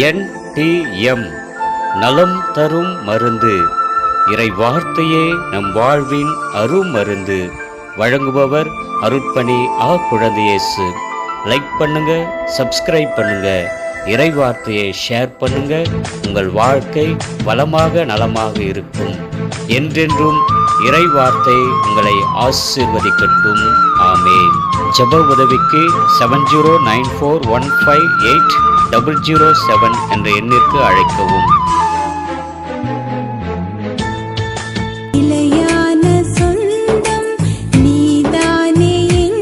NTM நலம் தரும் மருந்து. இறை வார்த்தையே நம் வாழ்வின் அருமருந்து. வழங்குபவர் அருட்பணி குழந்தை இயேசு. லைக் பண்ணுங்க, சப்ஸ்கிரைப் பண்ணுங்க, இறை வார்த்தையை ஷேர் பண்ணுங்க. உங்கள் வாழ்க்கை வளமாக நலமாக இருக்கும். என்றென்றும் இறை வார்த்தை உங்களை ஆசீர்வதிக்கட்டும். ஆமென். ஜெப உதவிக்கு 7094158007 என்ற எண்ணிற்கு அழைக்கவும்.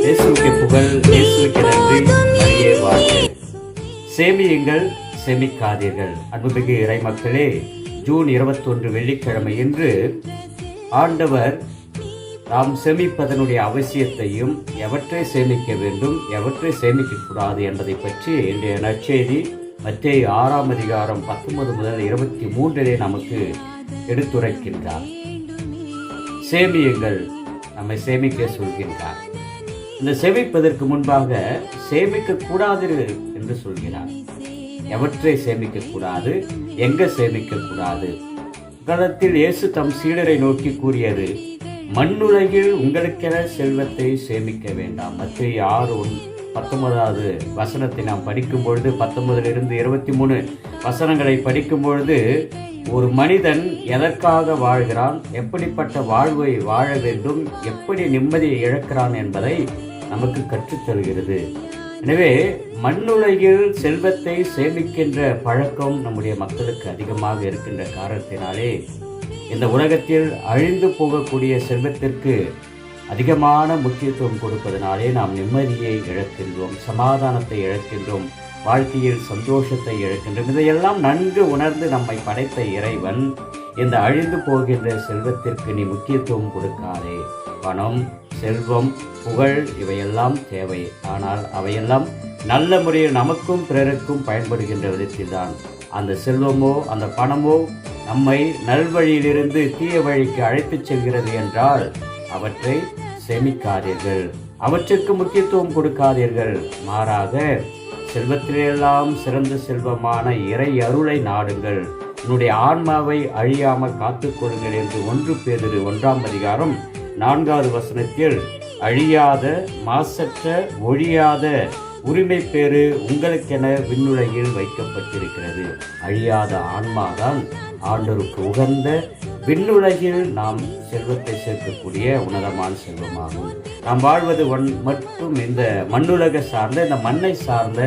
இயேசுவுக்கு புகழ், இயேசுவுக்கு நன்றி. அரிய வார்த்தை. சேமியுங்கள், சேமிக்காதீர்கள். அன்புமிகு இறை மக்களே, ஜூன் 21 வெள்ளிக்கிழமை என்று ஆண்டவர் நாம் சேமிப்பதனுடைய அவசியத்தையும் எவற்றை சேமிக்க வேண்டும், எவற்றை சேமிக்கக்கூடாது என்பதை பற்றி இன்றைய நற்செய்தி மத்தேயு 6ஆம் அதிகாரம் 19 முதல் 23 நமக்கு எடுத்துரைக்கின்றார். சேமியுங்கள், நம்மை சேமிக்க சொல்கின்றார். இந்த சேமிப்பதற்கு முன்பாக சேமிக்க கூடாது என்று சொல்கிறார். எவற்றை சேமிக்க கூடாது, எங்க சேமிக்க கூடாது? காலத்தில் இயேசு தம் சீடரை நோக்கி கூறியது, மண்ணுலகில் உங்களுக்கென செல்வத்தை சேமிக்க வேண்டாம். மத்தேயு 6:19 வசனத்தை நாம் படிக்கும் பொழுது, 19 23 வசனங்களை படிக்கும் பொழுது, ஒரு மனிதன் எதற்காக வாழ்கிறான், எப்படிப்பட்ட வாழ்வை வாழ வேண்டும், எப்படி நிம்மதியை இழக்கிறான் என்பதை நமக்கு கற்றுத்தருகிறது. எனவே மண்ணுலகில் செல்வத்தை சேமிக்கின்ற பழக்கம் நம்முடைய மக்களுக்கு அதிகமாக இருக்கின்ற காரணத்தினாலே இந்த உலகத்தில் அழிந்து போகக்கூடிய செல்வத்திற்கு அதிகமான முக்கியத்துவம் கொடுப்பதனாலே நாம் நிம்மதியை இழக்கின்றோம், சமாதானத்தை இழக்கின்றோம், வாழ்க்கையில் சந்தோஷத்தை இழக்கின்றோம். இதையெல்லாம் நன்கு உணர்ந்து நம்மை படைத்த இறைவன் இந்த அழிந்து போகின்ற செல்வத்திற்கு நீ முக்கியத்துவம் கொடுக்காதே. பணம், செல்வம், புகழ் இவையெல்லாம் தேவை. ஆனால் அவையெல்லாம் நல்ல முறையில் நமக்கும் பிறருக்கும் பயன்படுகின்ற விதத்தில்தான். அந்த செல்வமோ அந்த பணமோ நம்மை நல்வழியிலிருந்து தீய வழிக்கு அழைத்துச் செல்கிறது என்றால் அவற்றை சேமிக்காதீர்கள், அவற்றுக்கு முக்கியத்துவம் கொடுக்காதீர்கள். மாறாக செல்வத்திலெல்லாம் சிறந்த செல்வமான இறை அருளை நாடுங்கள், உன்னுடைய ஆன்மாவை அழியாமல் காத்துக்கொள்ளுங்கள் என்று 1 பேதுரு 1ஆம் அதிகாரம் 4வது வசனத்தில் அழியாத, மாசற்ற, ஒழியாத உரிமை பேறு உங்களுக்கென விண்ணுலகில் வைக்கப்பட்டிருக்கிறது. அழியாத ஆன்மாதான் ஆண்டவருக்கு உகந்த விண்ணுலகில் நாம் செல்வத்தை சேர்க்கக்கூடிய உன்னதமான செல்வமாகும். நாம் வாழ்வது மட்டும் இந்த மண்ணுலக சார்ந்த, இந்த மண்ணை சார்ந்த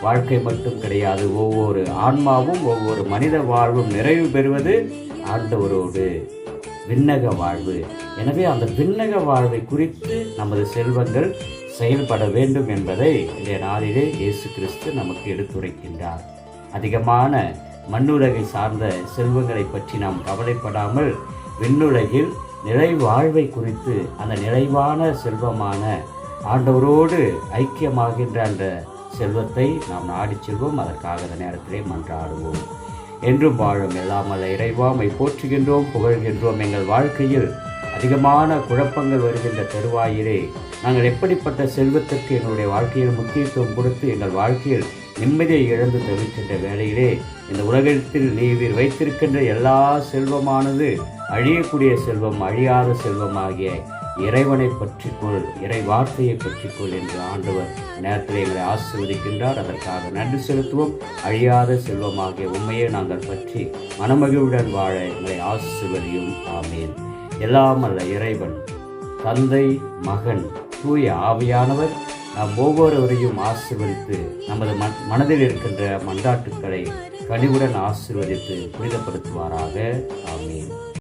வாழ்க்கை மட்டும் கிடையாது. ஒவ்வொரு ஆன்மாவும், ஒவ்வொரு மனித வாழ்வும் நிறைவு பெறுவது ஆண்டவரோடு விண்ணக வாழ்வு. எனவே அந்த விண்ணக வாழ்வை குறித்து நமது செல்வங்கள் செயல்பட வேண்டும் என்பதை இன்றைய நாளிலே இயேசு கிறிஸ்து நமக்கு எடுத்துரைக்கின்றார். அதிகமான மண்ணுலகை சார்ந்த செல்வங்களை பற்றி நாம் கவலைப்படாமல் விண்ணுலகில் நிலை வாழ்வை குறித்து, அந்த நிறைவான செல்வமான ஆண்டவரோடு ஐக்கியமாகின்ற அந்த செல்வத்தை நாம் நாடி செல்வோம். அதற்காக அந்த நேரத்திலே மன்றாடுவோம். என்றும் வாழும் எல்லாம் அல்ல இறைவாமை போற்றுகின்றோம், புகழ்கின்றோம். எங்கள் வாழ்க்கையில் அதிகமான குழப்பங்கள் வருகின்ற தருவாயிலே நாங்கள் எப்படிப்பட்ட செல்வத்திற்கு எங்களுடைய வாழ்க்கையில் முக்கியத்துவம் கொடுத்து எங்கள் வாழ்க்கையில் நிம்மதியை இழந்து தவிர்க்கின்ற வேளையிலே இந்த உலகத்தில் நீர் வைத்திருக்கின்ற எல்லா செல்வமானது அழியக்கூடிய செல்வம், அழியாத செல்வமாகிய இறைவனை பற்றிக்கொள், இறை வார்த்தையை பற்றிக்கொள் என்று ஆண்டவர் நேரத்தில் எங்களை ஆசீர்வதிக்கின்றார். அதற்காக நன்றி செலுத்துவோம். அழியாத செல்வமாகிய உண்மையை நாங்கள் பற்றி மனமகிழ்வுடன் வாழ எங்களை ஆசீர்வதியும். ஆமேன். எல்லாம் அல்ல இறைவன், தந்தை, மகன், தூய ஆவியானவர் நாம் ஒவ்வொருவரையும் ஆசீர்வதித்து நமது மனதில் இருக்கின்ற மன்றாட்டுக்களை கனிவுடன் ஆசீர்வதித்து புனிதப்படுத்துவாராக. ஆமேன்.